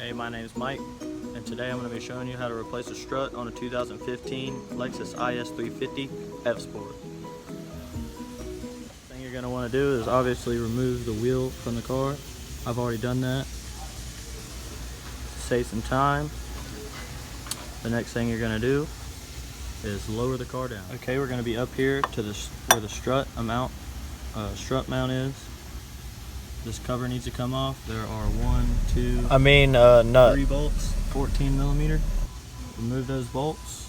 Hey, my name is Mike, and today I'm going to be showing you how to replace a strut on a 2015 Lexus IS 350 F Sport. The thing you're going to want to do is obviously remove the wheel from the car. I've already done that to save some time. The next thing you're going to do is lower the car down. Okay, we're going to be up here to where the strut mount is. This cover needs to come off. There are nut. 3 bolts, 14 millimeter. Remove those bolts.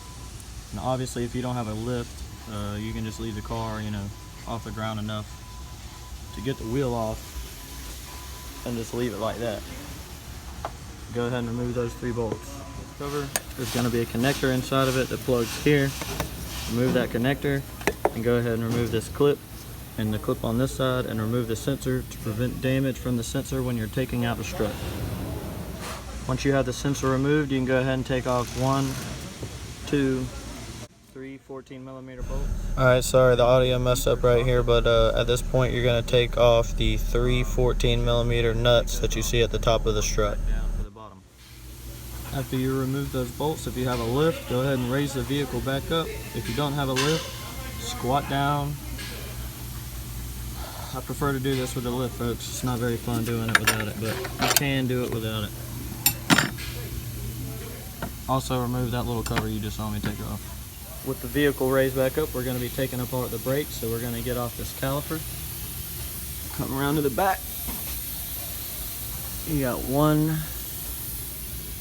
And obviously, if you don't have a lift, you can just leave the car, off the ground enough to get the wheel off, and just leave it like that. Go ahead and remove those 3 bolts. Cover. There's going to be a connector inside of it that plugs here. Remove that connector, and go ahead and remove this clip and the clip on this side, and remove the sensor to prevent damage from the sensor when you're taking out the strut. Once you have the sensor removed, you can go ahead and take off 1, 2, 3 14 millimeter bolts. Alright, sorry, the audio messed up right here, but at this point you're going to take off the 3 14 millimeter nuts that you see at the top of the strut. Down to the bottom. After you remove those bolts, if you have a lift, go ahead and raise the vehicle back up. If you don't have a lift, squat down. I prefer to do this with a lift, folks. It's not very fun doing it without it, but you can do it without it. Also, remove that little cover you just saw me take off. With the vehicle raised back up, we're going to be taking apart the brakes, so we're going to get off this caliper. Come around to the back. You got 1,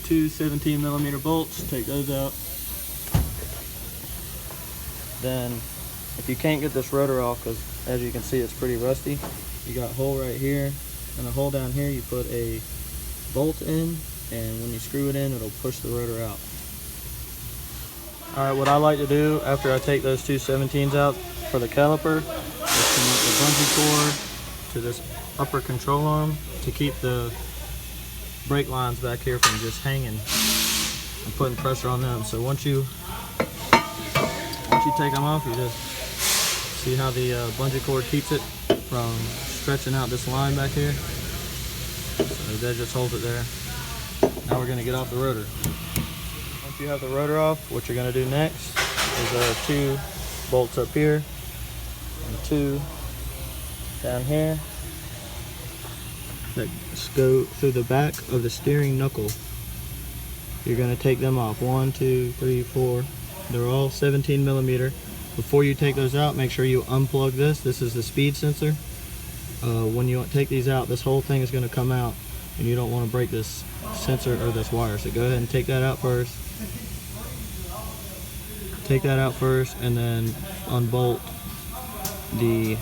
2 17 millimeter bolts. Take those out. Then, if you can't get this rotor off, because as you can see it's pretty rusty, you got a hole right here and a hole down here. You put a bolt in, and when you screw it in, it'll push the rotor out. Alright, what I like to do after I take those 2 17s out for the caliper is connect the bungee cord to this upper control arm to keep the brake lines back here from just hanging and putting pressure on them. So once you take them off, you just see how the bungee cord keeps it from stretching out this line back here. So that just holds it there. Now we're going to get off the rotor. Once you have the rotor off, what you're going to do next is 2 bolts up here and 2 down here that go through the back of the steering knuckle. You're going to take them off. 1, 2, 3, 4. They're all 17 millimeter. Before you take those out, make sure you unplug this. This is the speed sensor. When you take these out, this whole thing is going to come out, and you don't want to break this sensor or this wire. So go ahead and take that out first. Take that out first, and then unbolt the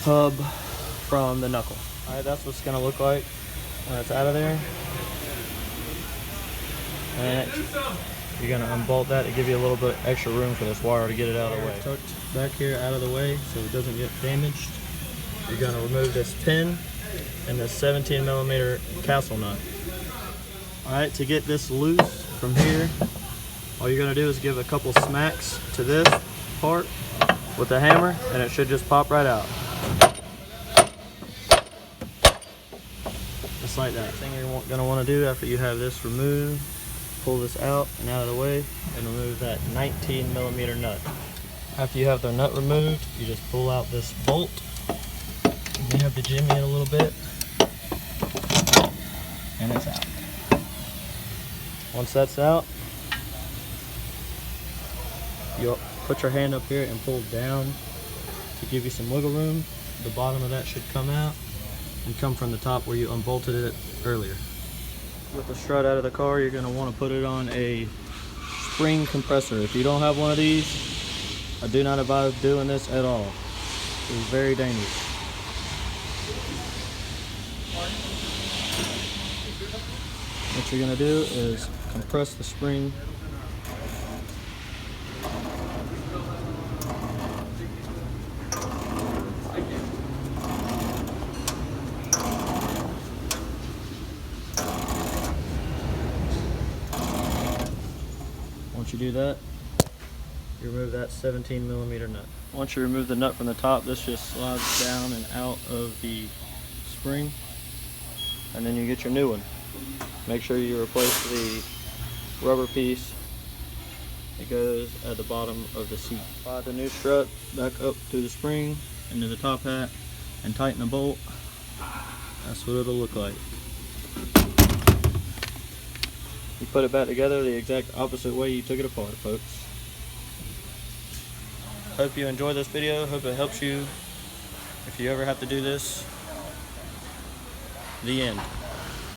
hub from the knuckle. Alright, that's what it's going to look like when it's out of there. And you're going to unbolt that to give you a little bit extra room for this wire to get it out of the way. Tucked back here out of the way so it doesn't get damaged. You're going to remove this pin and this 17 millimeter castle nut. Alright, to get this loose from here, all you're going to do is give a couple smacks to this part with the hammer, and it should just pop right out. Just like that. The thing you're going to want to do after you have this removed, pull this out and out of the way and remove that 19 millimeter nut. After you have the nut removed, you just pull out this bolt. You have to jimmy it a little bit, and it's out. Once that's out, you'll put your hand up here and pull down to give you some wiggle room. The bottom of that should come out and come from the top where you unbolted it earlier. With the strut out of the car, you're going to want to put it on a spring compressor. If you don't have one of these, I do not advise doing this at all. It's very dangerous. What you're going to do is compress the spring. Once you do that, you remove that 17 millimeter nut. Once you remove the nut from the top, this just slides down and out of the spring, and then you get your new one. Make sure you replace the rubber piece that goes at the bottom of the seat. Slide the new strut back up through the spring into the top hat and tighten the bolt. That's what it'll look like. You put it back together the exact opposite way you took it apart, folks. Hope you enjoyed this video. Hope it helps you if you ever have to do this. The end.